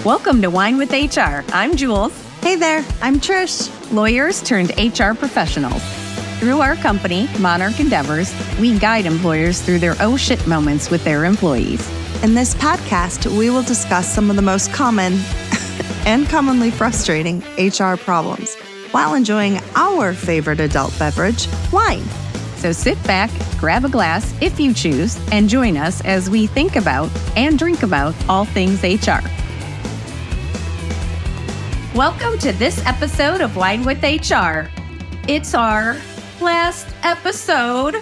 Welcome to Wine with HR. I'm Jules. Hey there, I'm Trish. Lawyers turned HR professionals. Through our company, Monarch Endeavors, we guide employers through their oh shit moments with their employees. In this podcast, we will discuss some of the most common and commonly frustrating HR problems while enjoying our favorite adult beverage, wine. So sit back, grab a glass if you choose, and join us as we think about and drink about all things HR. Welcome to this episode of Wine with HR. It's our last episode.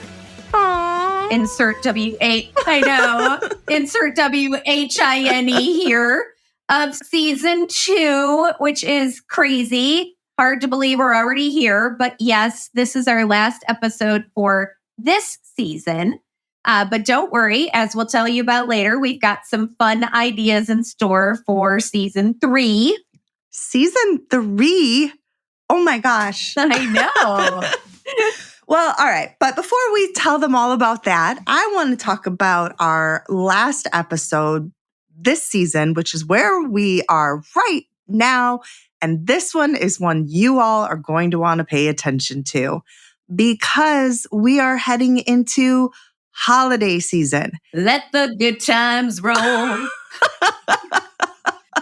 Aww. Insert W-A, I know. Insert W-H-I-N-E here of season 2, which is crazy. Hard to believe we're already here. But yes, this is our last episode for this season. But don't worry, as we'll tell you about later, we've got some fun ideas in store for season 3. Season 3? Oh my gosh. I know. Well, all right. But before we tell them all about that, I want to talk about our last episode this season, which is where we are right now. And this one is one you all are going to want to pay attention to because we are heading into holiday season. Let the good times roll.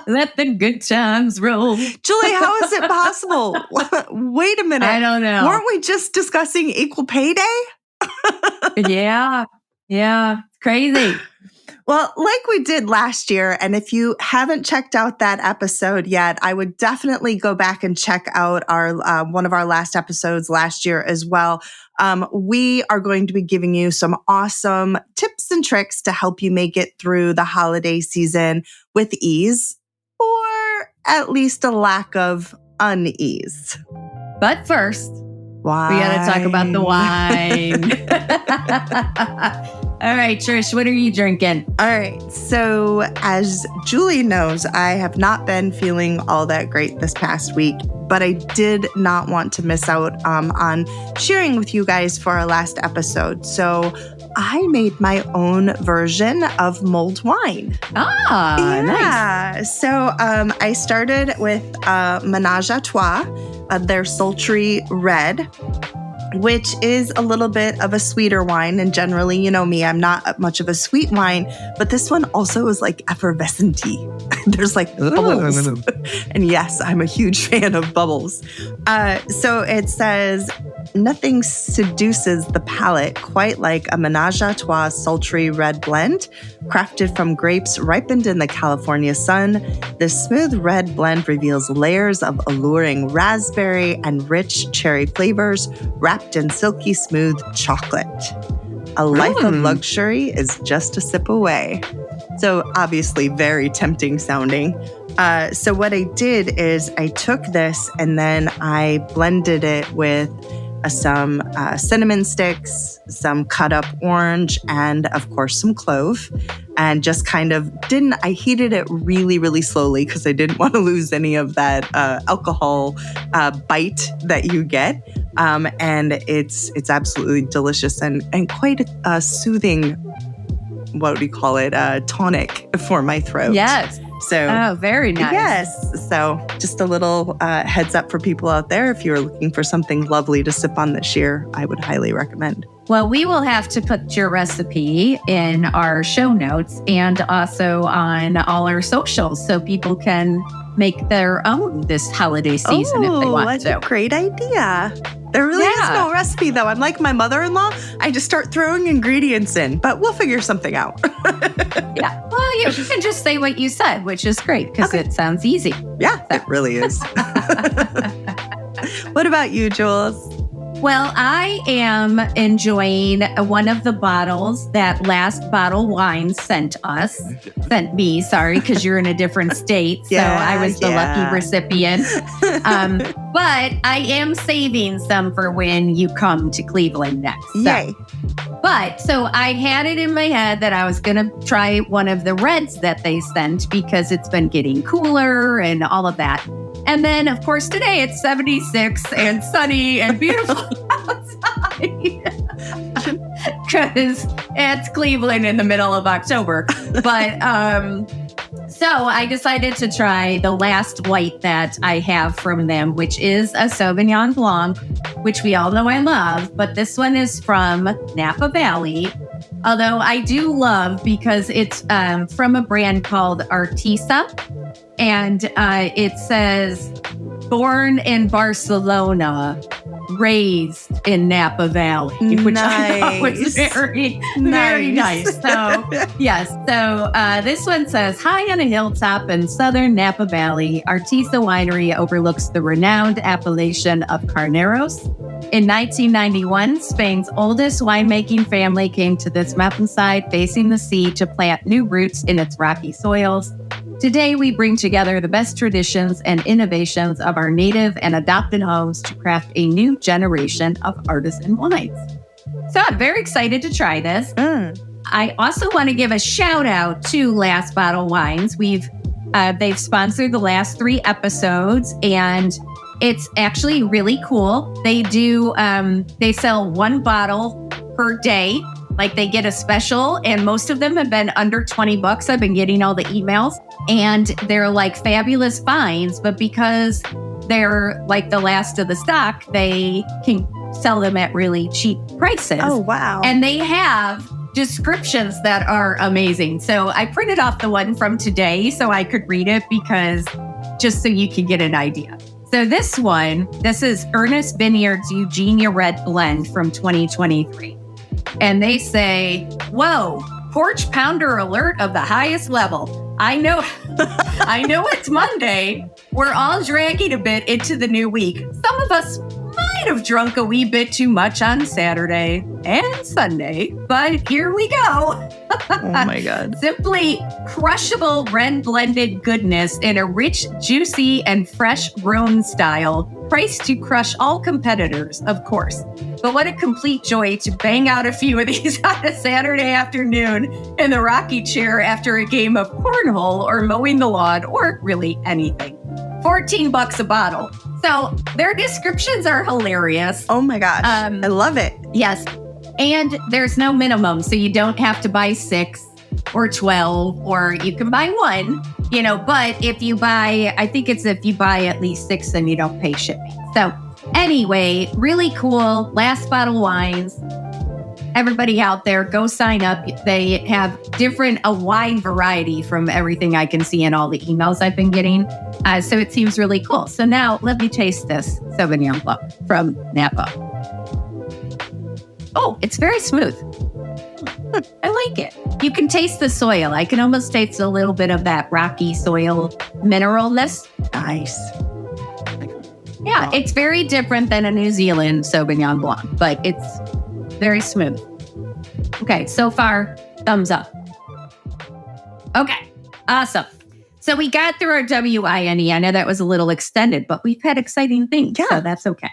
Let the good times roll. Julie, how is it possible? Wait a minute. I don't know. Weren't we just discussing equal pay day? Yeah. It's crazy. Well, like we did last year, and if you haven't checked out that episode yet, I would definitely go back and check out our one of our last episodes last year as well. We are going to be giving you some awesome tips and tricks to help you make it through the holiday season with ease, or at least a lack of unease. But first, wine. We got to talk about the wine. All right, Trish, what are you drinking? All right. So as Julie knows, I have not been feeling all that great this past week, but I did not want to miss out on sharing with you guys for our last episode. So I made my own version of mulled wine. Nice. So I started with Menage a Trois, their sultry red, which is a little bit of a sweeter wine. And generally, you know me, I'm not much of a sweet wine, but this one also is like effervescent-y. There's like bubbles. And yes, I'm a huge fan of bubbles. So it says, nothing seduces the palate quite like a Menage a Trois sultry red blend. Crafted from grapes ripened in the California sun, this smooth red blend reveals layers of alluring raspberry and rich cherry flavors wrapped in silky smooth chocolate. A life of luxury is just a sip away. So obviously very tempting sounding. So what I did is I took this and then I blended it with some cinnamon sticks, some cut up orange, and of course some clove. And just kind of I heated it really, really slowly because I didn't want to lose any of that alcohol bite that you get. And it's absolutely delicious and quite a soothing, what do you call it, tonic for my throat. Yes. So, very nice. Yes. So just a little heads up for people out there. If you're looking for something lovely to sip on this year, I would highly recommend. Well, we will have to put your recipe in our show notes and also on all our socials so people can make their own this holiday season if they want that's to. A great idea. There really is no recipe, though. I'm like my mother-in-law. I just start throwing ingredients in, but we'll figure something out. Yeah. Well, you can just say what you said, which is great because it sounds easy. Yeah, it really is. What about you, Jules? Well, I am enjoying one of the bottles that Last Bottle Wine sent me, because you're in a different state. So I was the lucky recipient. But I am saving some for when you come to Cleveland next. So. Yay. But so I had it in my head that I was going to try one of the reds that they sent because it's been getting cooler and all of that. And then, of course, today it's 76 and sunny and beautiful outside because it's Cleveland in the middle of October. But So I decided to try the last white that I have from them, which is a Sauvignon Blanc, which we all know I love. But this one is from Napa Valley. Although I do love because it's from a brand called Artisa. And it says, born in Barcelona, raised in Napa Valley, which I thought was very nice. So, yes. So this one says, high on a hilltop in southern Napa Valley, Artisa Winery overlooks the renowned appellation of Carneros. In 1991, Spain's oldest winemaking family came to this mountainside facing the sea to plant new roots in its rocky soils. Today, we bring together the best traditions and innovations of our native and adopted homes to craft a new generation of artisan wines. So I'm very excited to try this. I also want to give a shout out to Last Bottle Wines. They've sponsored the last 3 episodes, and it's actually really cool. They sell 1 bottle per day. Like they get a special, and most of them have been under $20. I've been getting all the emails, and they're like fabulous finds, but because they're like the last of the stock, they can sell them at really cheap prices. Oh, wow. And they have descriptions that are amazing. So I printed off the one from today so I could read it, because just so you can get an idea. So this is Ernest Vineyards Eugenia Red Blend from 2023. And they say, whoa, porch pounder alert of the highest level. I know it's Monday. We're all dragging a bit into the new week. Some of us might have drunk a wee bit too much on Saturday and Sunday, but here we go. Oh my God. Simply crushable red blended goodness in a rich, juicy, and fresh Rhone style, priced to crush all competitors, of course. But what a complete joy to bang out a few of these on a Saturday afternoon in the rocking chair after a game of cornhole or mowing the lawn or really anything. $14 a bottle. So their descriptions are hilarious. Oh my gosh. I love it. Yes. And there's no minimum. So you don't have to buy 6 or 12, or you can buy 1, but if you buy at least 6, then you don't pay shipping. So anyway, really cool. Last Bottle Wines. Everybody out there, go sign up. They have a wide variety from everything I can see in all the emails I've been getting. So it seems really cool. So now let me taste this Sauvignon Blanc from Napa. Oh, it's very smooth. I like it. You can taste the soil. I can almost taste a little bit of that rocky soil mineralness. Nice. Yeah, it's very different than a New Zealand Sauvignon Blanc, but it's very smooth. Okay, so far, thumbs up. Okay, awesome. So we got through our WINE. I know that was a little extended, but we've had exciting things, so that's okay.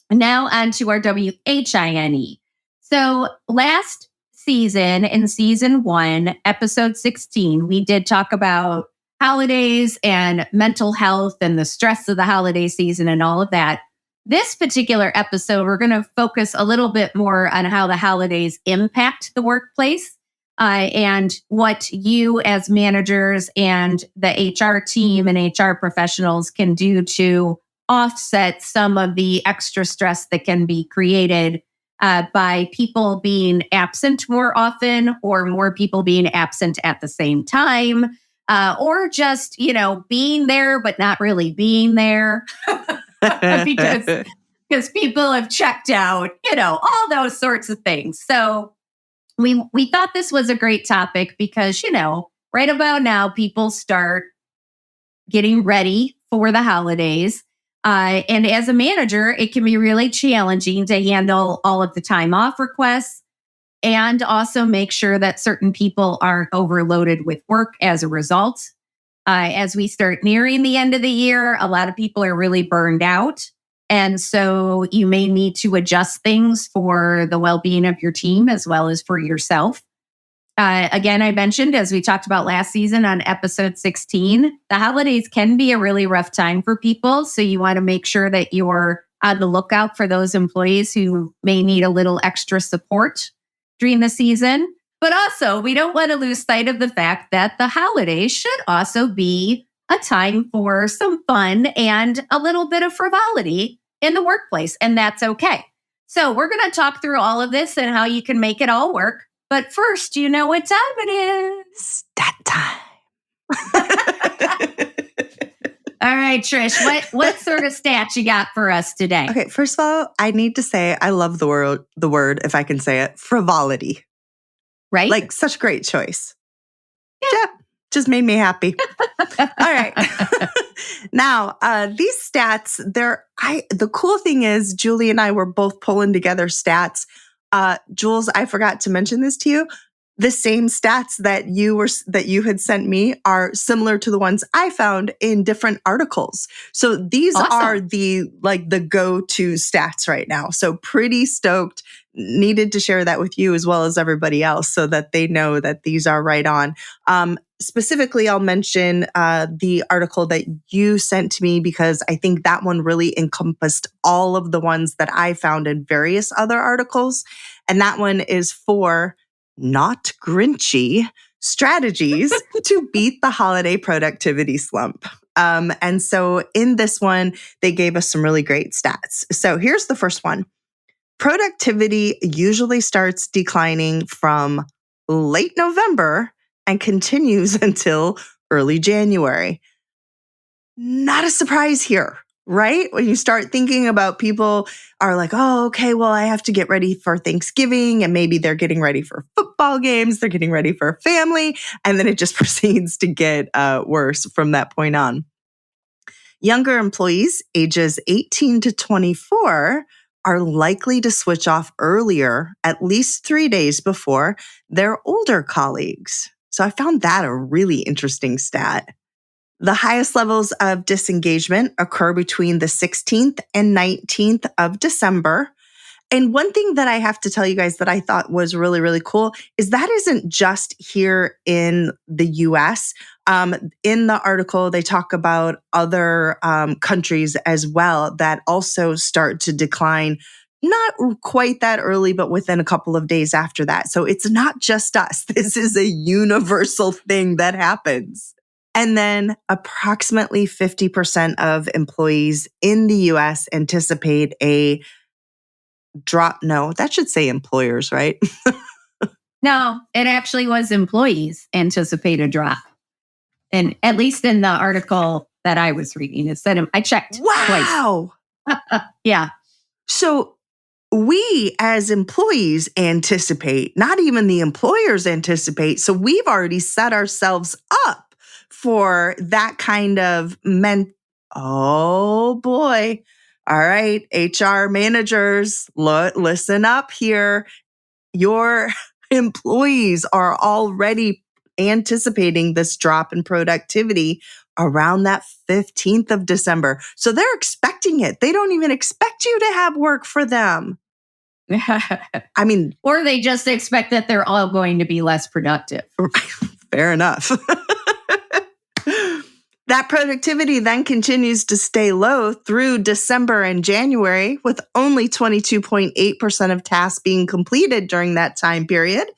Now on to our WHINE. So last season, in season 1, episode 16, we did talk about holidays and mental health and the stress of the holiday season and all of that. This particular episode, we're going to focus a little bit more on how the holidays impact the workplace and what you as managers and the HR team and HR professionals can do to offset some of the extra stress that can be created by people being absent more often, or more people being absent at the same time, or just, being there but not really being there because people have checked out, all those sorts of things. So we thought this was a great topic because, right about now, people start getting ready for the holidays. And as a manager, it can be really challenging to handle all of the time off requests and also make sure that certain people aren't overloaded with work as a result. As we start nearing the end of the year, a lot of people are really burned out. And so you may need to adjust things for the well-being of your team as well as for yourself. Again, I mentioned, as we talked about last season on episode 16, the holidays can be a really rough time for people. So you want to make sure that you're on the lookout for those employees who may need a little extra support during the season. But also, we don't want to lose sight of the fact that the holidays should also be a time for some fun and a little bit of frivolity in the workplace, and that's okay. So, we're going to talk through all of this and how you can make it all work. But first, do you know what time it is? Stat time. All right, Trish, what sort of stats you got for us today? Okay, first of all, I need to say I love the word, if I can say it, frivolity. Right? Like, such a great choice. Yeah, just made me happy. All right. Now, these stats, the cool thing is Julie and I were both pulling together stats. Jules, I forgot to mention this to you. The same stats that you had sent me are similar to the ones I found in different articles. So these are the go-to stats right now. So pretty stoked. Needed to share that with you as well as everybody else so that they know that these are right on. Specifically, I'll mention the article that you sent to me because I think that one really encompassed all of the ones that I found in various other articles. And that one is for Not Grinchy Strategies to Beat the Holiday Productivity Slump. And so in this one, they gave us some really great stats. So here's the first one. Productivity usually starts declining from late November and continues until early January. Not a surprise here, right? When you start thinking about people are like, oh, okay, well, I have to get ready for Thanksgiving and maybe they're getting ready for football games, they're getting ready for a family, and then it just proceeds to get worse from that point on. Younger employees ages 18 to 24 are likely to switch off earlier, at least 3 days before their older colleagues. So I found that a really interesting stat. The highest levels of disengagement occur between the 16th and 19th of December. And one thing that I have to tell you guys that I thought was really, really cool is that isn't just here in the US. In the article, they talk about other countries as well that also start to decline, not quite that early, but within a couple of days after that. So it's not just us. This is a universal thing that happens. And then approximately 50% of employees in the US anticipate a drop. No, that should say employers, right? No, it actually was employees anticipate a drop. And at least in the article that I was reading, it said, I checked Wow. twice. Yeah. So we as employees anticipate, not even the employers anticipate. So we've already set ourselves up for that kind of oh boy. All right, HR managers, listen up here. Your employees are already anticipating this drop in productivity around that 15th of December. So they're expecting it. They don't even expect you to have work for them. I mean, or they just expect that they're all going to be less productive. Fair enough. That productivity then continues to stay low through December and January, with only 22.8% of tasks being completed during that time period,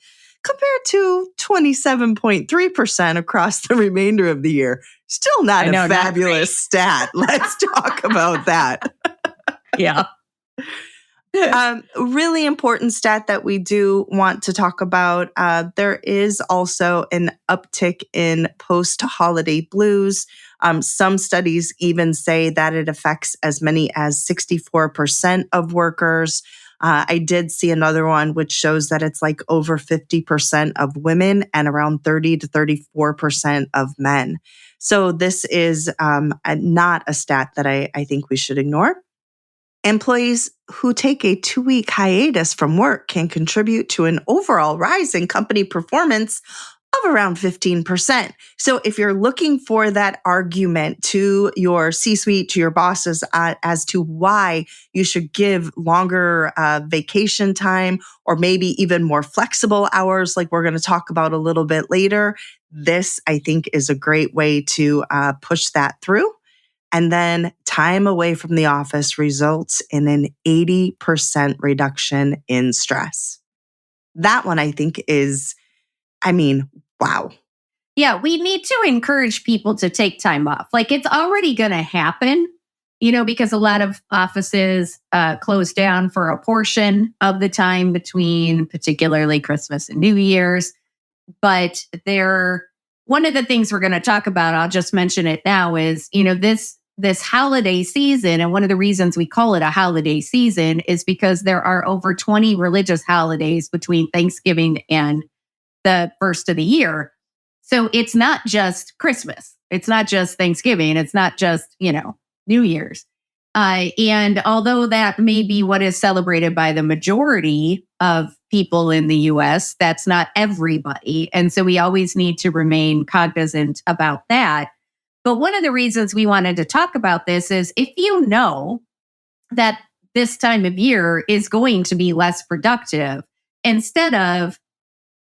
compared to 27.3% across the remainder of the year. Still not a fabulous stat. Let's talk about that. Yeah. Really important stat that we do want to talk about. There is also an uptick in post-holiday blues. Some studies even say that it affects as many as 64% of workers. I did see another one which shows that it's like over 50% of women and around 30 to 34% of men. So this is not a stat that I think we should ignore. Employees who take a 2-week hiatus from work can contribute to an overall rise in company performance of around 15%. So if you're looking for that argument to your C-suite, to your bosses as to why you should give longer vacation time or maybe even more flexible hours, like we're going to talk about a little bit later, this I think is a great way to push that through. And then time away from the office results in an 80% reduction in stress. That one I think is I mean, wow. Yeah, we need to encourage people to take time off. Like it's already going to happen, because a lot of offices close down for a portion of the time between particularly Christmas and New Year's. But one of the things we're going to talk about, I'll just mention it now, is, this holiday season. And one of the reasons we call it a holiday season is because there are over 20 religious holidays between Thanksgiving and the first of the year. So it's not just Christmas. It's not just Thanksgiving. It's not just, New Year's. And although that may be what is celebrated by the majority of people in the US, that's not everybody. And so we always need to remain cognizant about that. But one of the reasons we wanted to talk about this is if you know that this time of year is going to be less productive, instead of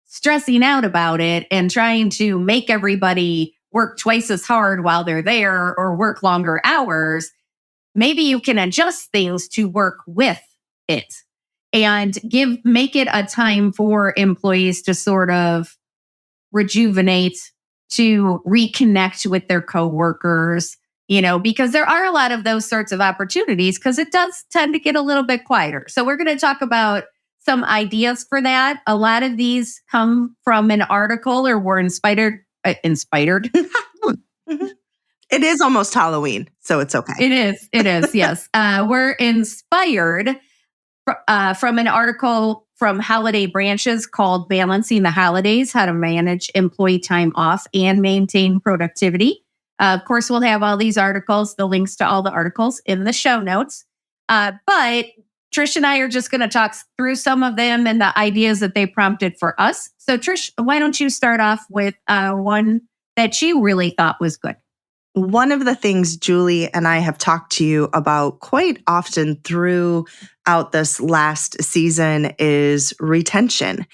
stressing out about it and trying to make everybody work twice as hard while they're there or work longer hours, maybe you can adjust things to work with it and make it a time for employees to sort of rejuvenate, to reconnect with their coworkers, because there are a lot of those sorts of opportunities because it does tend to get a little bit quieter. So we're going to talk about some ideas for that. A lot of these come from an article or were inspired. Inspired. It is almost Halloween, so it's okay. It is, yes. We're inspired from an article from Holiday Branches called Balancing the Holidays, How to Manage Employee Time Off and Maintain Productivity. Of course, we'll have all these articles, the links to all the articles in the show notes. But Trish and I are just going to talk through some of them and the ideas that they prompted for us. So Trish, why don't you start off with one that you really thought was good? One of the things Julie and I have talked to you about quite often throughout this last season is retention.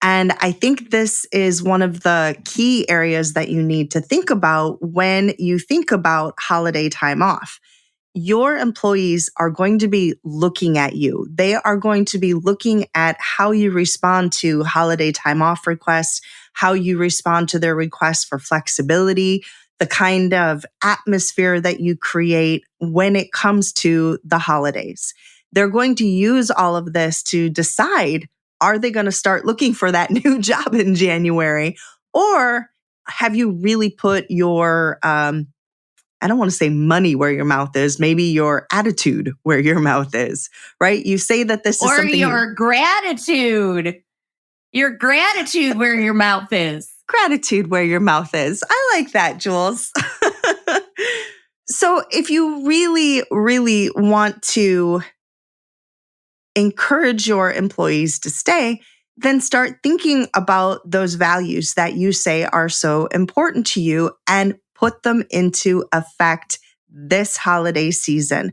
And I think this is one of the key areas that you need to think about when you think about holiday time off. Your employees are going to be looking at you. They are going to be looking at how you respond to holiday time off requests, how you respond to their requests for flexibility, the kind of atmosphere that you create when it comes to the holidays. They're going to use all of this to decide, are they going to start looking for that new job in January? Or have you really put your, I don't want to say money where your mouth is, maybe your attitude where your mouth is, right? You say that this is or something— your gratitude where your mouth is. Gratitude where your mouth is. I like that, Jules. So if you really, really want to encourage your employees to stay, then start thinking about those values that you say are so important to you and put them into effect this holiday season.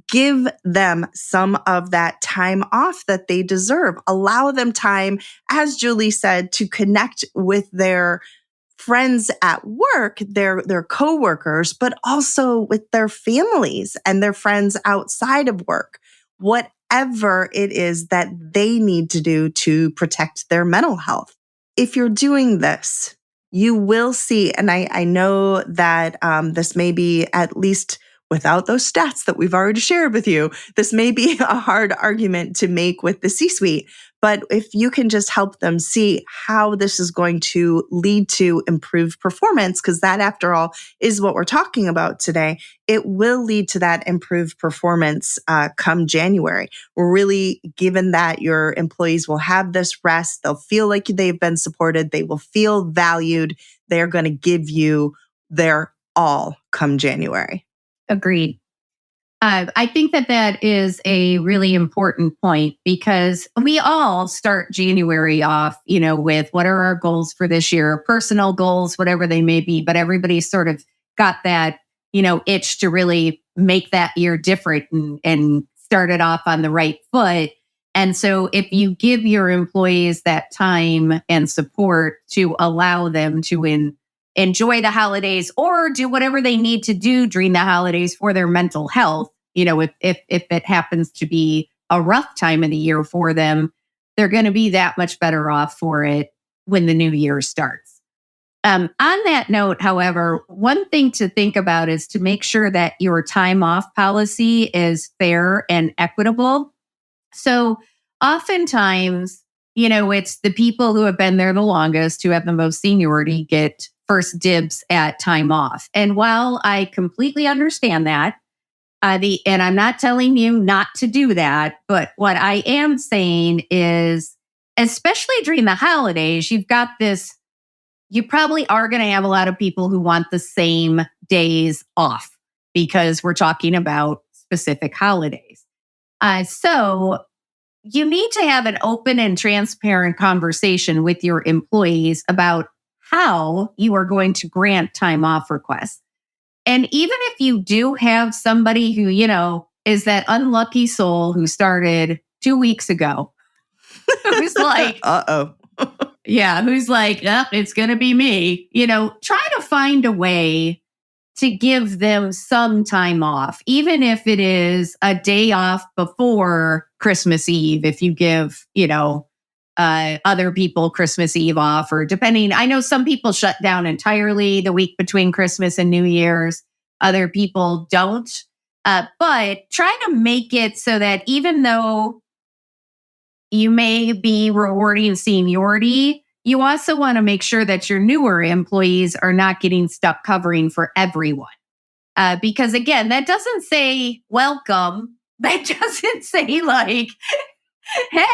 Give them some of that time off that they deserve. Allow them time, as Julie said, to connect with their friends at work, their coworkers, but also with their families and their friends outside of work. Whatever it is that they need to do to protect their mental health. If you're doing this, you will see, and I know that this may be, at least without those stats that we've already shared with you, this may be a hard argument to make with the C-suite. But if you can just help them see how this is going to lead to improved performance, because that, after all, is what we're talking about today, it will lead to that improved performance come January. We're really given that your employees will have this rest. They'll feel like they've been supported. They will feel valued. They're going to give you their all come January. Agreed. I think that is a really important point because we all start January off, with what are our goals for this year, personal goals, whatever they may be, but everybody's sort of got that, itch to really make that year different and start it off on the right foot. And so if you give your employees that time and support to allow them to enjoy the holidays or do whatever they need to do during the holidays for their mental health, if it happens to be a rough time of the year for them, they're going to be that much better off for it when the new year starts. On that note, however, one thing to think about is to make sure that your time off policy is fair and equitable. So oftentimes, it's the people who have been there the longest, who have the most seniority, get first dibs at time off. And while I completely understand that, and I'm not telling you not to do that, but what I am saying is, especially during the holidays, you probably are going to have a lot of people who want the same days off because we're talking about specific holidays. So you need to have an open and transparent conversation with your employees about how you are going to grant time off requests. And even if you do have somebody who, is that unlucky soul who started 2 weeks ago, who's like, who's like, oh, it's going to be me, try to find a way to give them some time off, even if it is a day off before Christmas Eve, if you give, other people Christmas Eve off, or depending, I know some people shut down entirely the week between Christmas and New Year's. Other people don't. But try to make it so that even though you may be rewarding seniority, you also want to make sure that your newer employees are not getting stuck covering for everyone. Because again, that doesn't say welcome. That doesn't say like, hey,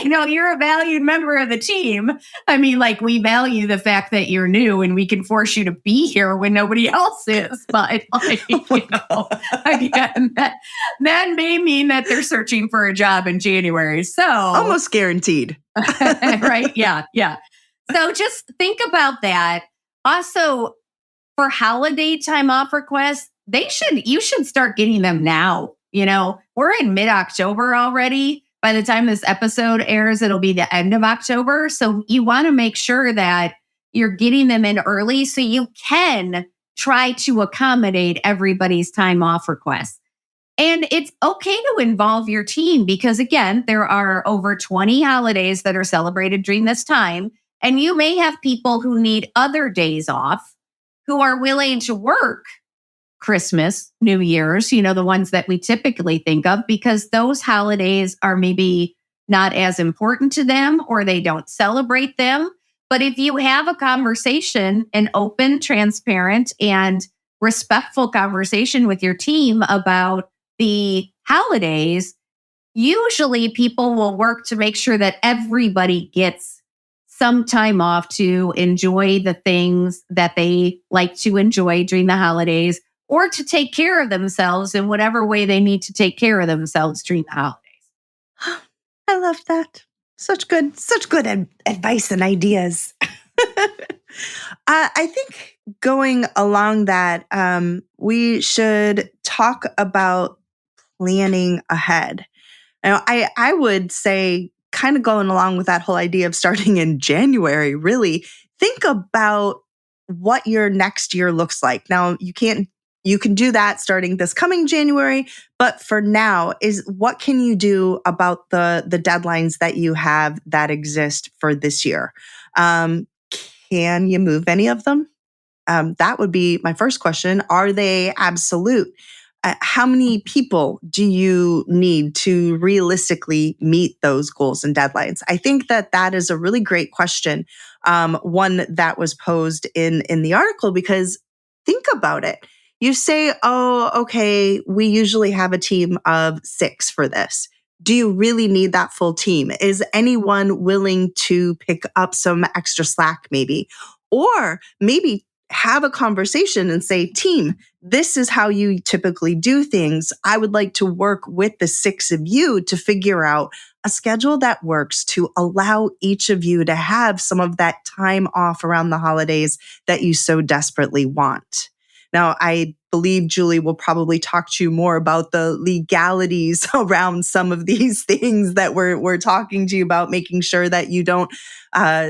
you're a valued member of the team. I mean, like, we value the fact that you're new and we can force you to be here when nobody else is. But, again, that may mean that they're searching for a job in January. So almost guaranteed. Right? Yeah. So just think about that. Also, for holiday time off requests, you should start getting them now. We're in mid-October already. By the time this episode airs, it'll be the end of October. So you want to make sure that you're getting them in early so you can try to accommodate everybody's time off requests. And it's okay to involve your team because, again, there are over 20 holidays that are celebrated during this time. And you may have people who need other days off who are willing to work Christmas, New Year's, the ones that we typically think of, because those holidays are maybe not as important to them or they don't celebrate them. But if you have a conversation, an open, transparent, and respectful conversation with your team about the holidays, usually people will work to make sure that everybody gets some time off to enjoy the things that they like to enjoy during the holidays, or to take care of themselves in whatever way they need to take care of themselves during the holidays. I love that. Such good advice and ideas. I think going along that, we should talk about planning ahead. I would say, kind of going along with that whole idea of starting in January, really think about what your next year looks like. Now, you can do that starting this coming January, but for now, is what can you do about the deadlines that you have that exist for this year? Can you move any of them? That would be my first question. Are they absolute? How many people do you need to realistically meet those goals and deadlines? I think that is a really great question, one that was posed in the article, because think about it. You say, oh, okay, we usually have a team of 6 for this. Do you really need that full team? Is anyone willing to pick up some extra slack maybe? Or maybe have a conversation and say, team, this is how you typically do things. I would like to work with the 6 of you to figure out a schedule that works to allow each of you to have some of that time off around the holidays that you so desperately want. Now, I believe Julie will probably talk to you more about the legalities around some of these things that we're talking to you about, making sure that you don't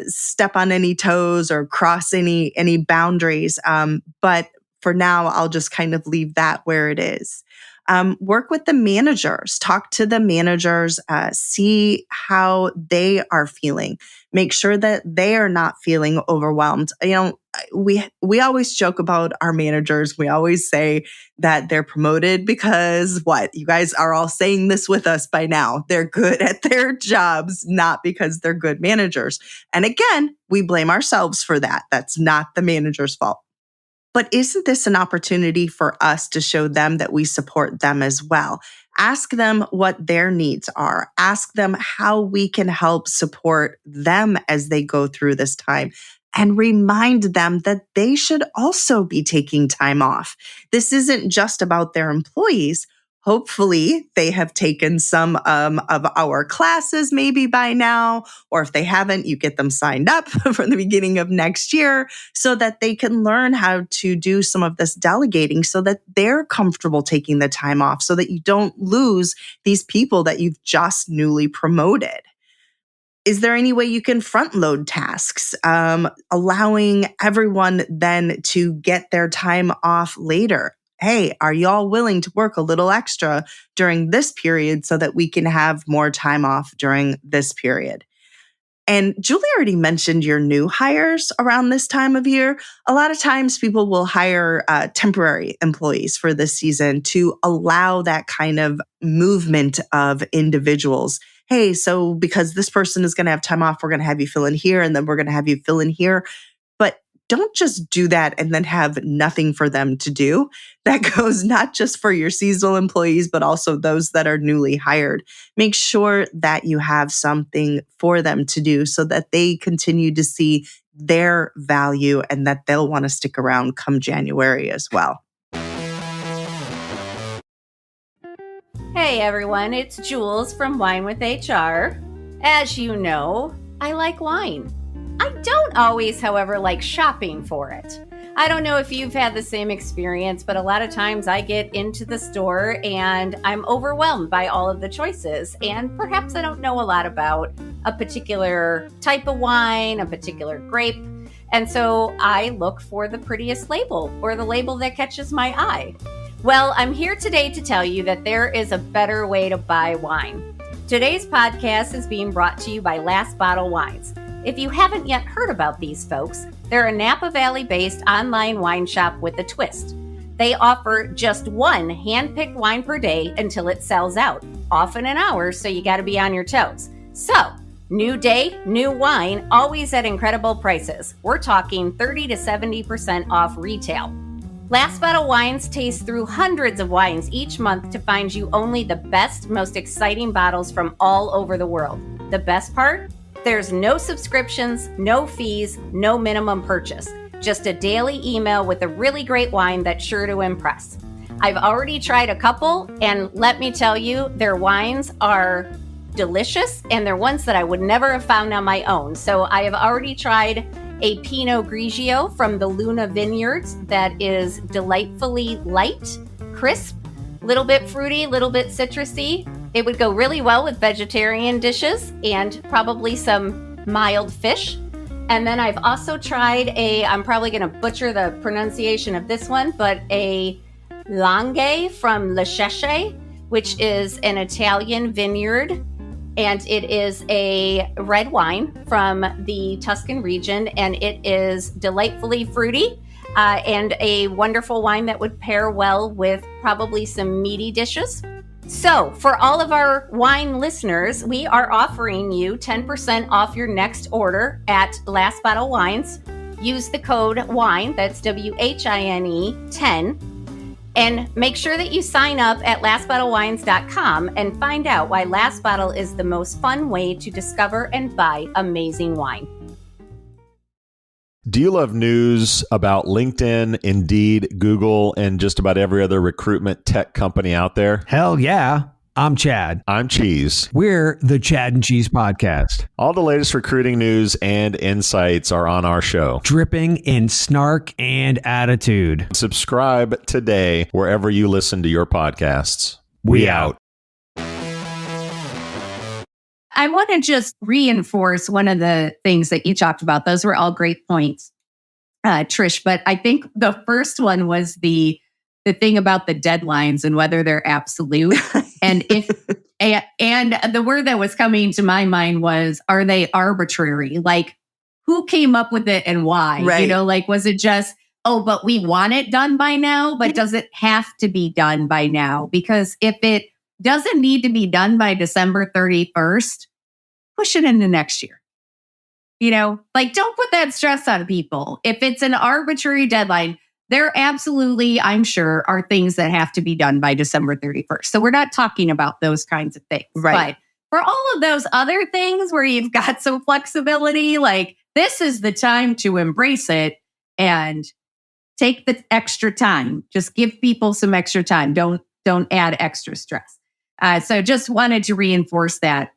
step on any toes or cross any boundaries. But for now, I'll just kind of leave that where it is. Work with the managers, talk to the managers, see how they are feeling. Make sure that they are not feeling overwhelmed. We always joke about our managers. We always say that they're promoted because what? You guys are all saying this with us by now. They're good at their jobs, not because they're good managers. And again, we blame ourselves for that. That's not the manager's fault. But isn't this an opportunity for us to show them that we support them as well? Ask them what their needs are. Ask them how we can help support them as they go through this time. And remind them that they should also be taking time off. This isn't just about their employees. Hopefully, they have taken some of our classes maybe by now, or if they haven't, you get them signed up from the beginning of next year so that they can learn how to do some of this delegating so that they're comfortable taking the time off so that you don't lose these people that you've just newly promoted. Is there any way you can front load tasks, allowing everyone then to get their time off later? Hey, are y'all willing to work a little extra during this period so that we can have more time off during this period? And Julie already mentioned your new hires around this time of year. A lot of times people will hire temporary employees for this season to allow that kind of movement of individuals. Hey, so because this person is going to have time off, we're going to have you fill in here, and then we're going to have you fill in here. But don't just do that and then have nothing for them to do. That goes not just for your seasonal employees, but also those that are newly hired. Make sure that you have something for them to do so that they continue to see their value and that they'll want to stick around come January as well. Hey everyone, it's Jules from Wine with HR. As you know, I like wine. I don't always, however, like shopping for it. I don't know if you've had the same experience, but a lot of times I get into the store and I'm overwhelmed by all of the choices. And perhaps I don't know a lot about a particular type of wine, a particular grape. And so I look for the prettiest label or the label that catches my eye. Well, I'm here today to tell you that there is a better way to buy wine. Today's podcast is being brought to you by Last Bottle Wines. If you haven't yet heard about these folks, they're a Napa Valley-based online wine shop with a twist. They offer just one hand-picked wine per day until it sells out, often an hour, so you got to be on your toes. So, new day, new wine, always at incredible prices. We're talking 30 to 70% off retail. Last Bottle Wines tastes through hundreds of wines each month to find you only the best, most exciting bottles from all over the world. The best part? There's no subscriptions, no fees, no minimum purchase. Just a daily email with a really great wine that's sure to impress. I've already tried a couple, and let me tell you, their wines are delicious, and they're ones that I would never have found on my own. So I have already tried a Pinot Grigio from the Luna Vineyards that is delightfully light, crisp, little bit fruity, little bit citrusy. It would go really well with vegetarian dishes and probably some mild fish. And then I've also tried I'm probably going to butcher the pronunciation of this one, but a Langhe from Le Cheche, which is an Italian vineyard. And it is a red wine from the Tuscan region, and it is delightfully fruity and a wonderful wine that would pair well with probably some meaty dishes. So, for all of our wine listeners, we are offering you 10% off your next order at Last Bottle Wines. Use the code WINE, that's WHINE 10. And make sure that you sign up at lastbottlewines.com and find out why Last Bottle is the most fun way to discover and buy amazing wine. Do you love news about LinkedIn, Indeed, Google, and just about every other recruitment tech company out there? Hell yeah. I'm Chad. I'm Cheese. We're the Chad and Cheese Podcast. All the latest recruiting news and insights are on our show. Dripping in snark and attitude. Subscribe today wherever you listen to your podcasts. We out. I want to just reinforce one of the things that you talked about. Those were all great points, Trish. But I think the first one was the the thing about the deadlines and whether they're absolute. And and the word that was coming to my mind was, are they arbitrary? Like, who came up with it and why? Right. Like, was it just, oh, but we want it done by now, but does it have to be done by now? Because if it doesn't need to be done by December 31st, push it into next year. Like, don't put that stress on people. If it's an arbitrary deadline, there absolutely, I'm sure, are things that have to be done by December 31st. So we're not talking about those kinds of things. Right. But for all of those other things where you've got some flexibility, like, this is the time to embrace it and take the extra time. Just give people some extra time. Don't add extra stress. So just wanted to reinforce that.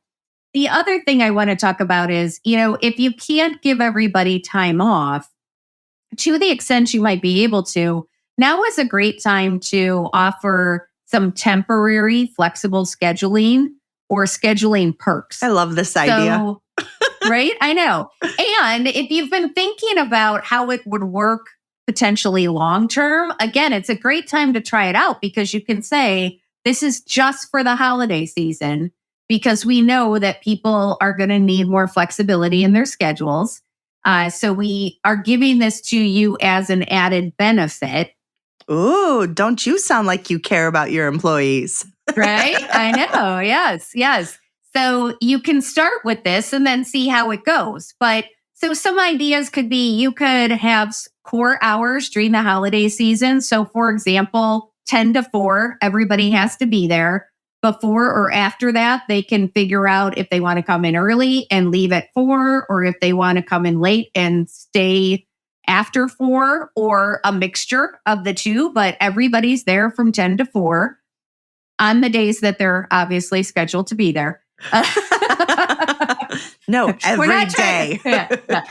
The other thing I want to talk about is, if you can't give everybody time off, to the extent you might be able to, now is a great time to offer some temporary flexible scheduling or scheduling perks. I love this idea. Right? I know. And if you've been thinking about how it would work potentially long term, again, it's a great time to try it out, because you can say, this is just for the holiday season, because we know that people are going to need more flexibility in their schedules. So we are giving this to you as an added benefit. Ooh, don't you sound like you care about your employees? Right? I know. Yes. So you can start with this and then see how it goes. But so some ideas could be, you could have core hours during the holiday season. So for example, 10 to 4, everybody has to be there. Before or after that, they can figure out if they want to come in early and leave at 4, or if they want to come in late and stay after 4, or a mixture of the two. But everybody's there from 10 to 4 on the days that they're obviously scheduled to be there. No, every day.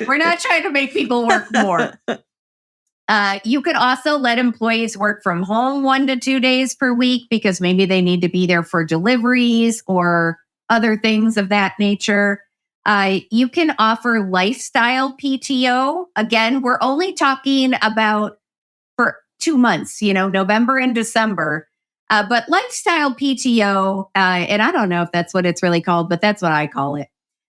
We're not trying to make people work more. You could also let employees work from home 1 to 2 days per week, because maybe they need to be there for deliveries or other things of that nature. You can offer lifestyle PTO. Again, we're only talking about for 2 months, November and December. But lifestyle PTO, and I don't know if that's what it's really called, but that's what I call it.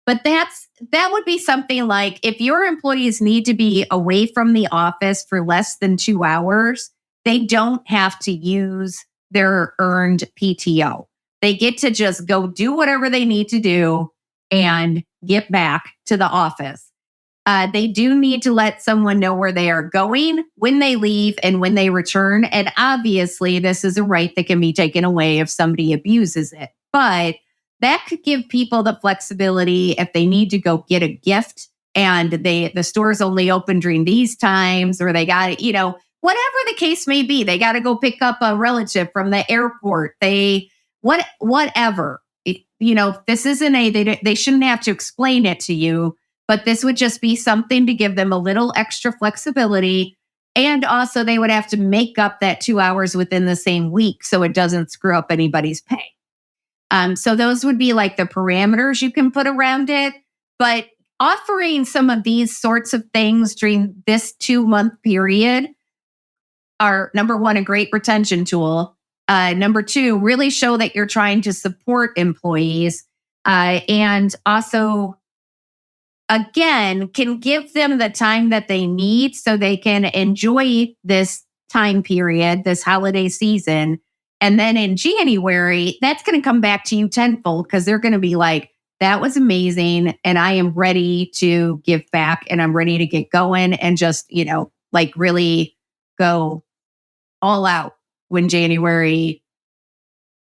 But that would be something like, if your employees need to be away from the office for less than 2 hours, they don't have to use their earned PTO. They get to just go do whatever they need to do and get back to the office. They do need to let someone know where they are going, when they leave, and when they return. And obviously, this is a right that can be taken away if somebody abuses it. But that could give people the flexibility if they need to go get a gift and the store's only open during these times, or they got to, whatever the case may be, they got to go pick up a relative from the airport. Whatever. This isn't they shouldn't have to explain it to you, but this would just be something to give them a little extra flexibility. And also they would have to make up that 2 hours within the same week, so it doesn't screw up anybody's pay. So those would be like the parameters you can put around it. But offering some of these sorts of things during this 2-month period are, number one, a great retention tool. Number two, really show that you're trying to support employees. And also, again, can give them the time that they need so they can enjoy this time period, this holiday season. And then in January, that's going to come back to you tenfold, because they're going to be like, that was amazing. And I am ready to give back, and I'm ready to get going and just, really go all out when January,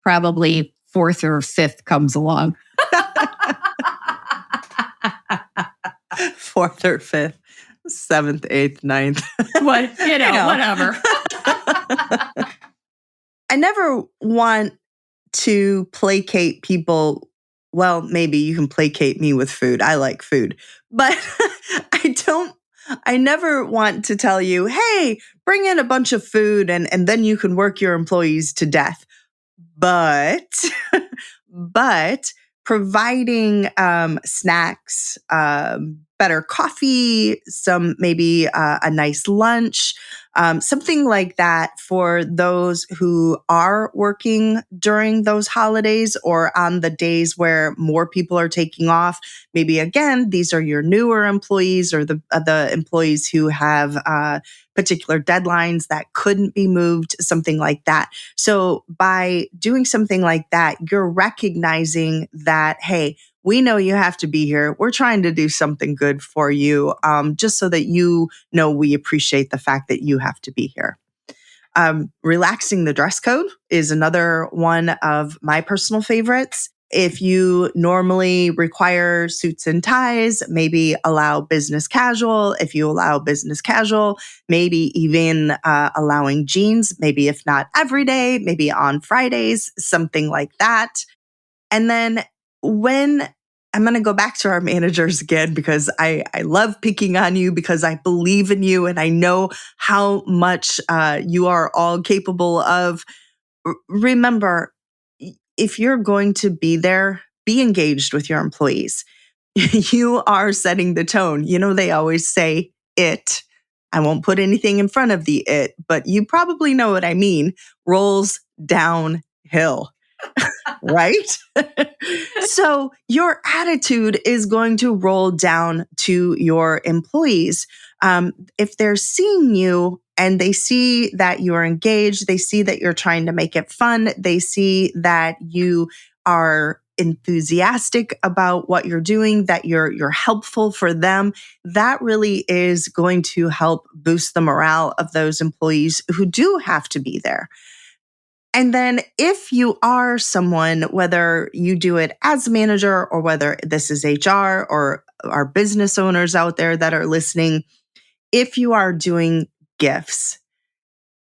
probably 4th or 5th, comes along. 4th or 5th, 7th, 8th, 9th. Whatever. I never want to placate people. Well, maybe you can placate me with food. I like food. But I never want to tell you, hey, bring in a bunch of food and then you can work your employees to death. But providing snacks, better coffee, some maybe a nice lunch, something like that for those who are working during those holidays or on the days where more people are taking off. Maybe again, these are your newer employees or the employees who have particular deadlines that couldn't be moved, something like that. So by doing something like that, you're recognizing that, hey, we know you have to be here. We're trying to do something good for you, just so that you know we appreciate the fact that you have to be here. Relaxing the dress code is another one of my personal favorites. If you normally require suits and ties, maybe allow business casual. If you allow business casual, maybe even allowing jeans, maybe if not every day, maybe on Fridays, something like that. And then when I'm going to go back to our managers again, because I love picking on you because I believe in you and I know how much you are all capable of. Remember, if you're going to be there, be engaged with your employees. You are setting the tone. You know, they always say it. I won't put anything in front of the it, but you probably know what I mean. Rolls downhill. Right? So your attitude is going to roll down to your employees. If they're seeing you and they see that you're engaged, they see that you're trying to make it fun, they see that you are enthusiastic about what you're doing, that you're helpful for them, that really is going to help boost the morale of those employees who do have to be there. And then if you are someone, whether you do it as a manager or whether this is HR or our business owners out there that are listening, if you are doing gifts,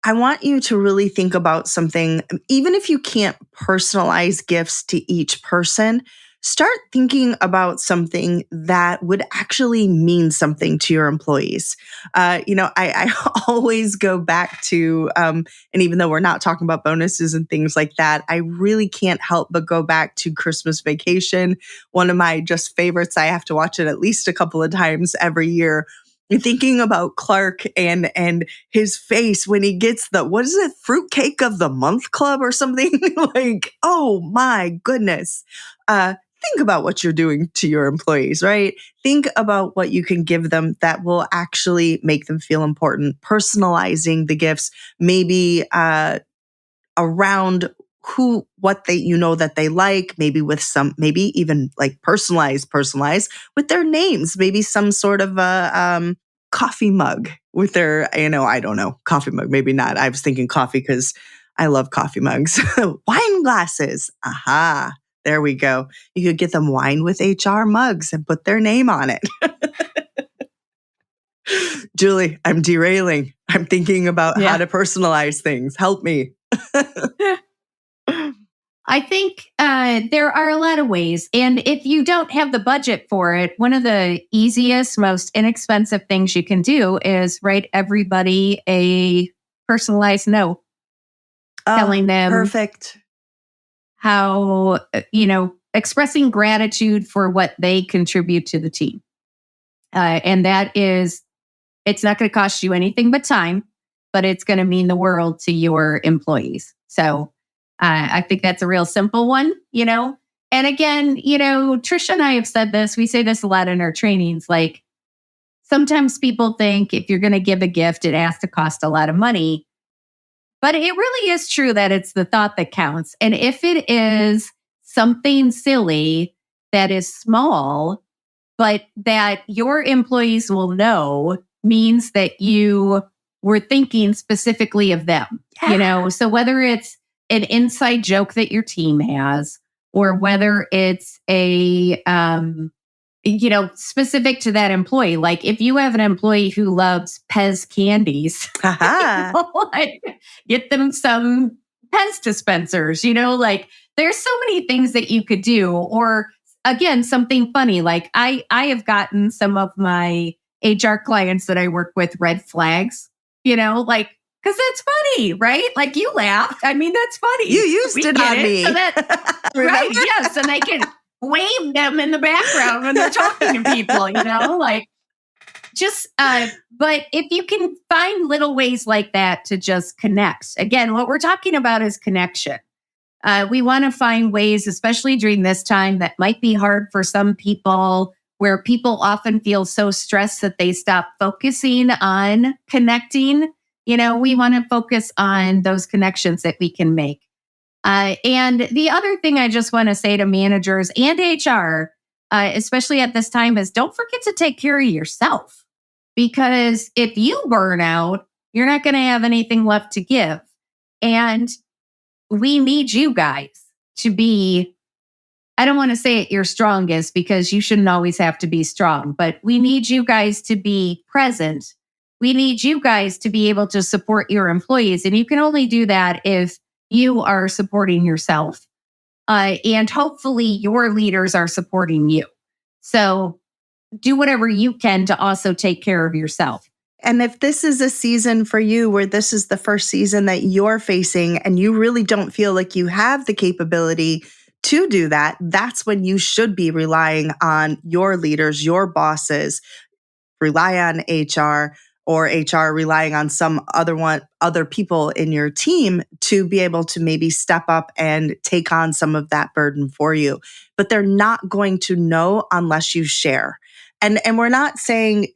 I want you to really think about something, even if you can't personalize gifts to each person, start thinking about something that would actually mean something to your employees. I always go back to, and even though we're not talking about bonuses and things like that, I really can't help but go back to Christmas Vacation. One of my just favorites. I have to watch it at least a couple of times every year. And thinking about Clark and his face when he gets the, what is it, fruitcake of the month club or something? Like, oh my goodness. Think about what you're doing to your employees, right? Think about what you can give them that will actually make them feel important. Personalizing the gifts, maybe around what that they like, maybe with some, maybe even like personalized with their names, maybe some sort of a coffee mug with their, I don't know, coffee mug, maybe not. I was thinking coffee because I love coffee mugs. Wine glasses. Aha. There we go. You could get them wine with HR mugs and put their name on it. Julie, I'm derailing. I'm thinking about how to personalize things. Help me. I think there are a lot of ways. And if you don't have the budget for it, one of the easiest, most inexpensive things you can do is write everybody a personalized note telling them perfect. How, expressing gratitude for what they contribute to the team. And that is, it's not going to cost you anything but time, but it's going to mean the world to your employees. So I think that's a real simple one, And again, Trisha and I have said this, we say this a lot in our trainings, like sometimes people think if you're going to give a gift, it has to cost a lot of money. But it really is true that it's the thought that counts. And if it is something silly that is small, but that your employees will know means that you were thinking specifically of them, So whether it's an inside joke that your team has, or whether it's a, specific to that employee. Like if you have an employee who loves Pez candies, get them some Pez dispensers, there's so many things that you could do. Or again, something funny. Like I have gotten some of my HR clients that I work with red flags, because that's funny, right? Like you laughed. I mean, that's funny. You used it on me. So right, yes. And wave them in the background when they're talking to people, like just, but if you can find little ways like that to just connect. Again, what we're talking about is connection. We want to find ways, especially during this time, that might be hard for some people, where people often feel so stressed that they stop focusing on connecting. We want to focus on those connections that we can make. And the other thing I just want to say to managers and HR, especially at this time, is don't forget to take care of yourself. Because if you burn out, you're not going to have anything left to give. And we need you guys to be, I don't want to say it your strongest, because you shouldn't always have to be strong, but we need you guys to be present. We need you guys to be able to support your employees. And you can only do that if you are supporting yourself. And hopefully your leaders are supporting you. So do whatever you can to also take care of yourself. And if this is a season for you where this is the first season that you're facing and you really don't feel like you have the capability to do that, that's when you should be relying on your leaders, your bosses. Rely on HR, or HR relying on some other people in your team to be able to maybe step up and take on some of that burden for you. But they're not going to know unless you share. And we're not saying,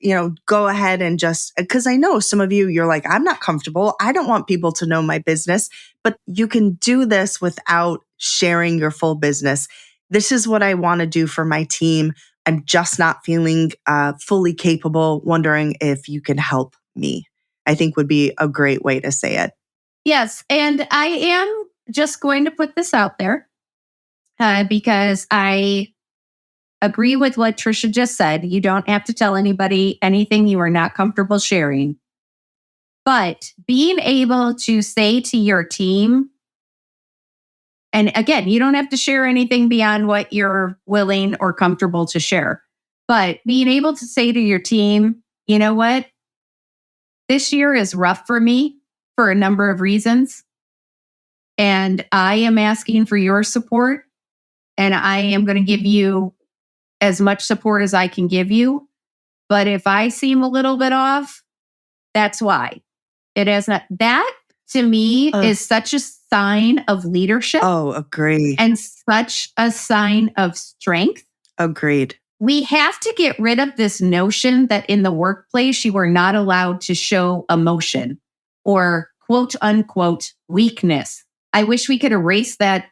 go ahead and just, because I know some of you, you're like, I'm not comfortable. I don't want people to know my business, but you can do this without sharing your full business. This is what I want to do for my team. I'm just not feeling fully capable, wondering if you can help me, I think would be a great way to say it. Yes. And I am just going to put this out there because I agree with what Trisha just said. You don't have to tell anybody anything you are not comfortable sharing. But being able to say to your team, and again, you don't have to share anything beyond what you're willing or comfortable to share. But being able to say to your team, you know what? This year is rough for me for a number of reasons. And I am asking for your support. And I am going to give you as much support as I can give you. But if I seem a little bit off, that's why. It has not. That to me is such a sign of leadership. Oh, agreed. And such a sign of strength. Agreed. We have to get rid of this notion that in the workplace, you are not allowed to show emotion or quote unquote weakness. I wish we could erase that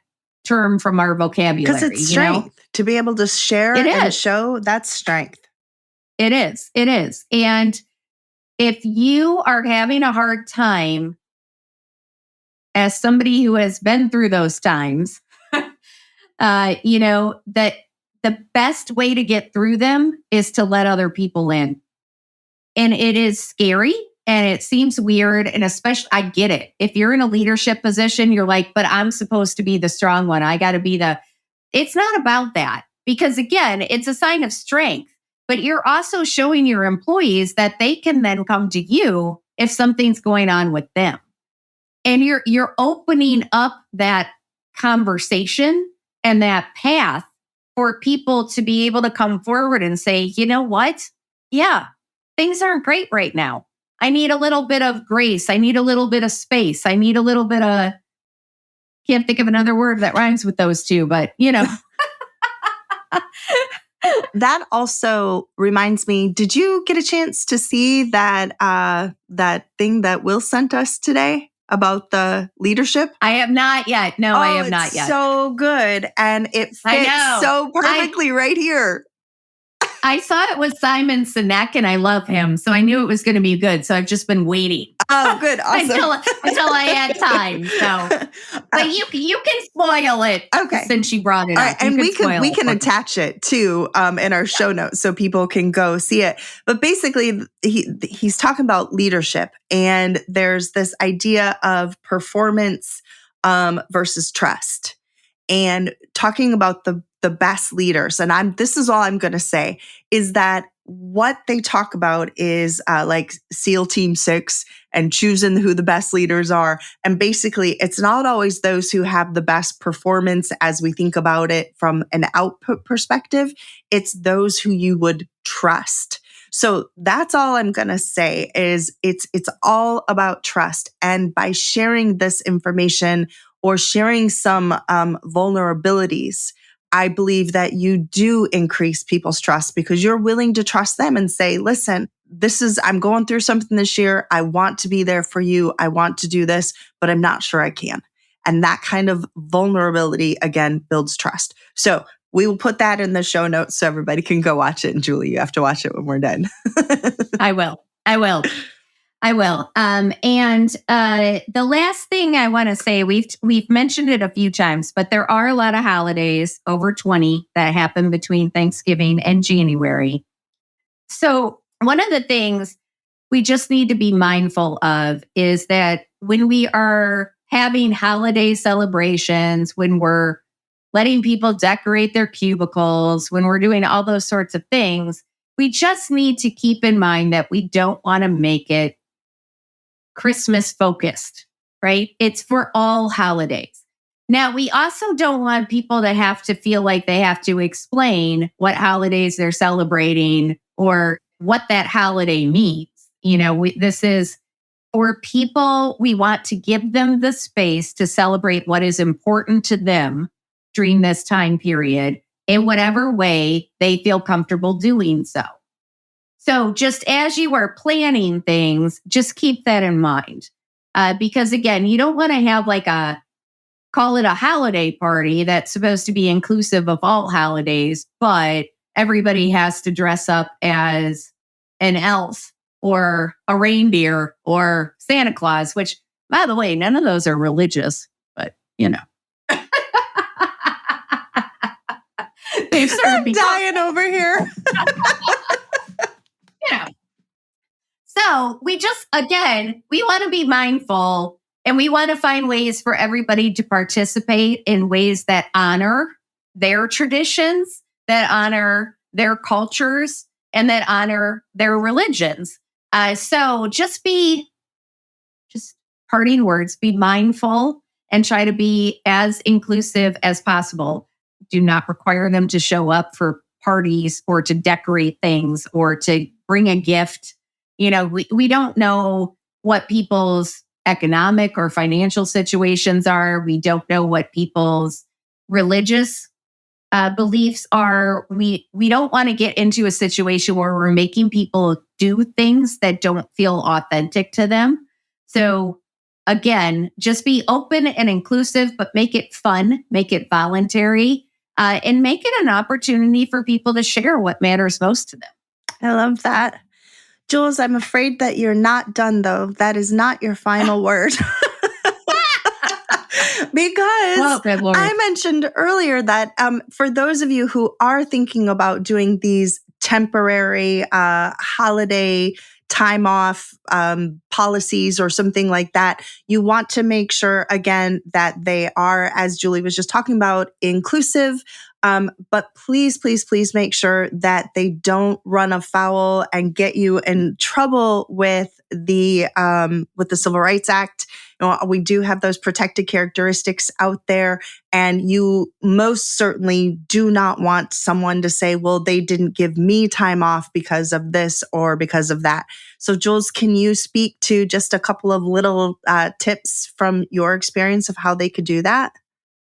term from our vocabulary. Because it's strength. To be able to share and show, that's strength. It is. It is. And if you are having a hard time, as somebody who has been through those times, that the best way to get through them is to let other people in. And it is scary and it seems weird. And especially, I get it. If you're in a leadership position, you're like, but I'm supposed to be the strong one. I got to be it's not about that. Because again, it's a sign of strength. But you're also showing your employees that they can then come to you if something's going on with them. And you're opening up that conversation and that path for people to be able to come forward and say, you know what? Yeah, things aren't great right now. I need a little bit of grace. I need a little bit of space. I need a little bit of, can't think of another word that rhymes with those two, but That also reminds me, did you get a chance to see that that thing that Will sent us today about the leadership? I have not yet. No, I have not yet. So good. And it fits so perfectly right here. I saw it with Simon Sinek and I love him. So I knew it was going to be good. So I've just been waiting. Oh, good. Awesome. until I had time. So, but you can spoil it. Okay. Since you brought it up. Right, and we can attach it too in our show notes so people can go see it. But basically he's talking about leadership, and there's this idea of performance versus trust, and talking about the best leaders. And this is all I'm going to say is that what they talk about is like SEAL Team 6 and choosing who the best leaders are. And basically, it's not always those who have the best performance as we think about it from an output perspective. It's those who you would trust. So that's all I'm going to say is it's all about trust. And by sharing this information or sharing some vulnerabilities, I believe that you do increase people's trust because you're willing to trust them and say, listen, I'm going through something this year. I want to be there for you. I want to do this, but I'm not sure I can. And that kind of vulnerability, again, builds trust. So we will put that in the show notes so everybody can go watch it. And Julie, you have to watch it when we're done. I will. And the last thing I want to say, we've mentioned it a few times, but there are a lot of holidays, over 20, that happen between Thanksgiving and January. So one of the things we just need to be mindful of is that when we are having holiday celebrations, when we're letting people decorate their cubicles, when we're doing all those sorts of things, we just need to keep in mind that we don't want to make it Christmas focused, right? It's for all holidays. Now, we also don't want people to have to feel like they have to explain what holidays they're celebrating or what that holiday means. This is for people, we want to give them the space to celebrate what is important to them during this time period in whatever way they feel comfortable doing so. So just as you are planning things, just keep that in mind. Because again, you don't want to have call it a holiday party that's supposed to be inclusive of all holidays, but everybody has to dress up as an elf or a reindeer or Santa Claus, which, by the way, none of those are religious, but they've started becoming dying over here. So we want to be mindful and we want to find ways for everybody to participate in ways that honor their traditions, that honor their cultures, and that honor their religions. So just parting words, be mindful and try to be as inclusive as possible. Do not require them to show up for parties or to decorate things or to bring a gift. We don't know what people's economic or financial situations are. We don't know what people's religious beliefs are. We don't want to get into a situation where we're making people do things that don't feel authentic to them. So again, just be open and inclusive, but make it fun, make it voluntary, and make it an opportunity for people to share what matters most to them. I love that. Jules, I'm afraid that you're not done, though. That is not your final word. Because I mentioned earlier that for those of you who are thinking about doing these temporary holiday time off policies or something like that, you want to make sure, again, that they are, as Julie was just talking about, inclusive. But please make sure that they don't run afoul and get you in trouble with the Civil Rights Act. We do have those protected characteristics out there, and you most certainly do not want someone to say, well, they didn't give me time off because of this or because of that. So Jules, can you speak to just a couple of little tips from your experience of how they could do that?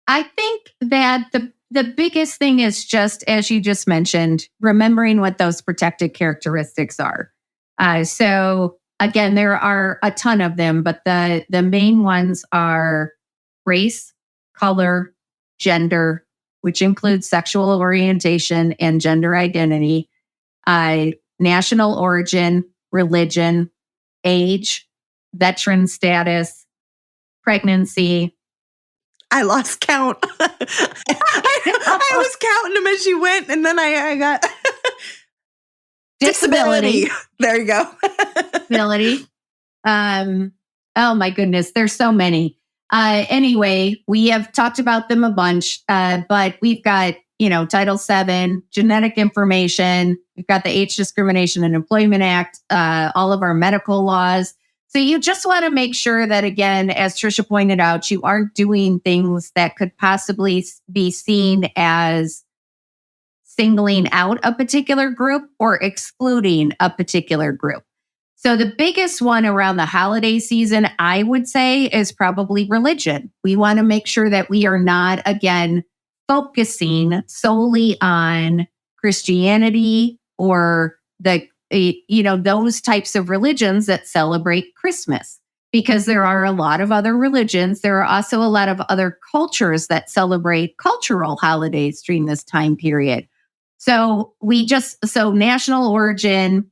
I think that the biggest thing is just, as you just mentioned, remembering what those protected characteristics are. So again, there are a ton of them, but the main ones are race, color, gender, which includes sexual orientation and gender identity, national origin, religion, age, veteran status, pregnancy. I lost count. I was counting them as you went, and then I got disability. There you go. Disability. Oh my goodness, there's so many. Anyway, we have talked about them a bunch, but we've got, Title VII, genetic information. We've got the Age Discrimination and Employment Act, all of our medical laws. So you just want to make sure that, again, as Trisha pointed out, you aren't doing things that could possibly be seen as singling out a particular group or excluding a particular group. So the biggest one around the holiday season, I would say, is probably religion. We want to make sure that we are not, again, focusing solely on Christianity or those types of religions that celebrate Christmas, because there are a lot of other religions. There are also a lot of other cultures that celebrate cultural holidays during this time period. So national origin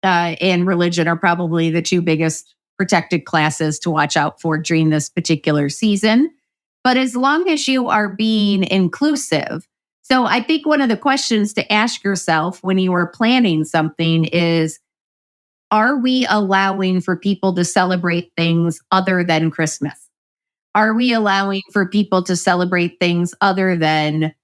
and religion are probably the two biggest protected classes to watch out for during this particular season. But as long as you are being inclusive, so I think one of the questions to ask yourself when you are planning something is, are we allowing for people to celebrate things other than Christmas? Are we allowing for people to celebrate things other than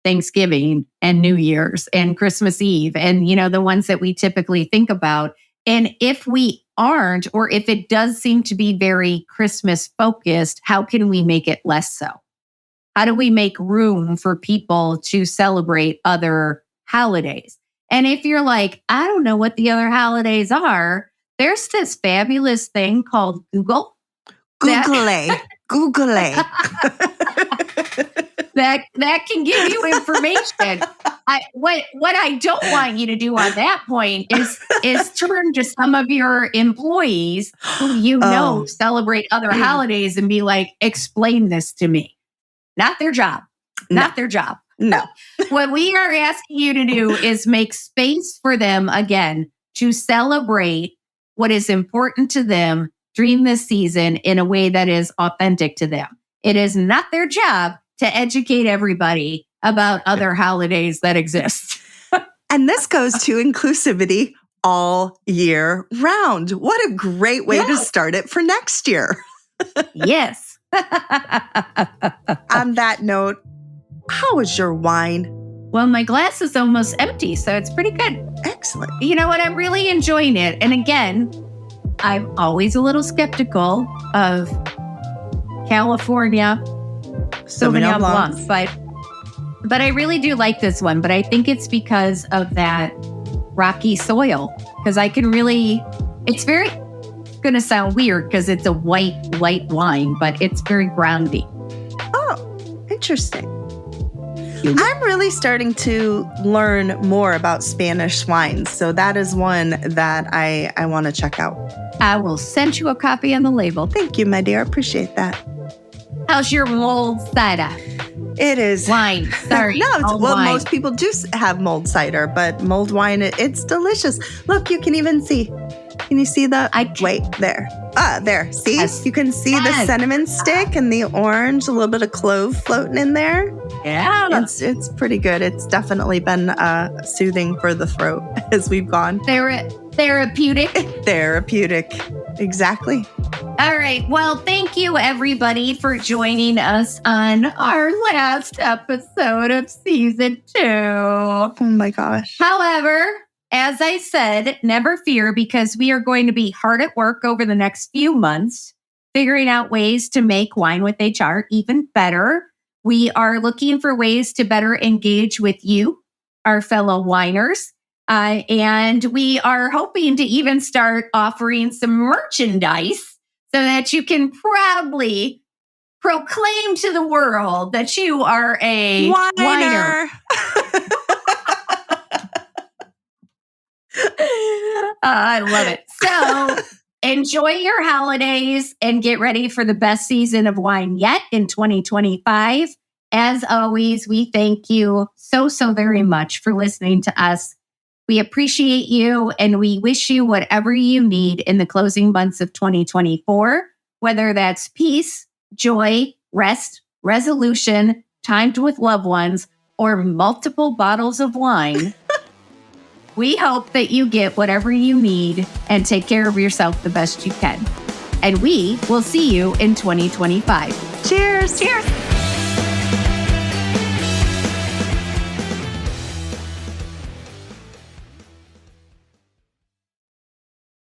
Thanksgiving and New Year's and Christmas Eve and, the ones that we typically think about? And if we aren't, or if it does seem to be very Christmas focused, how can we make it less so? How do we make room for people to celebrate other holidays? And if you're like, I don't know what the other holidays are, there's this fabulous thing called Google. Google. That can give you information. What I don't want you to do on that point is turn to some of your employees who celebrate other holidays and be like, explain this to me. Not their job. Not their job. No. What we are asking you to do is make space for them, again, to celebrate what is important to them during this season in a way that is authentic to them. It is not their job to educate everybody about other holidays that exist. And this goes to inclusivity all year round. What a great way to start it for next year. Yes. On that note, how is your wine? Well, my glass is almost empty, so it's pretty good. Excellent. You know what? I'm really enjoying it. And again, I'm always a little skeptical of California Sauvignon Blanc, but I really do like this one. But I think it's because of that rocky soil, because I can really, it's going to sound weird because it's a white wine, but it's very groundy. Oh, interesting. I'm really starting to learn more about Spanish wines. So that is one that I want to check out. I will send you a copy on the label. Thank you, my dear. Appreciate that. How's your mulled cider? It is. Wine. Sorry. No, wine. Most people do have mulled cider, but mulled wine, it's delicious. Look, you can even see. Can you see the? Wait, there. There. See? Yes. You can see the cinnamon stick and the orange, a little bit of clove floating in there. Yeah. It's pretty good. It's definitely been soothing for the throat as we've gone. Therapeutic. Therapeutic. Exactly. All right. Well, thank you, everybody, for joining us on our last episode of season 2. Oh, my gosh. However, as I said, never fear, because we are going to be hard at work over the next few months, figuring out ways to make Wine with HR even better. We are looking for ways to better engage with you, our fellow winers. And we are hoping to even start offering some merchandise so that you can proudly proclaim to the world that you are a winer. I love it. So enjoy your holidays and get ready for the best season of wine yet in 2025. As always, we thank you so very much for listening to us. We appreciate you, and we wish you whatever you need in the closing months of 2024, whether that's peace, joy, rest, resolution, time with loved ones, or multiple bottles of wine. We hope that you get whatever you need and take care of yourself the best you can. And we will see you in 2025. Cheers. Cheers.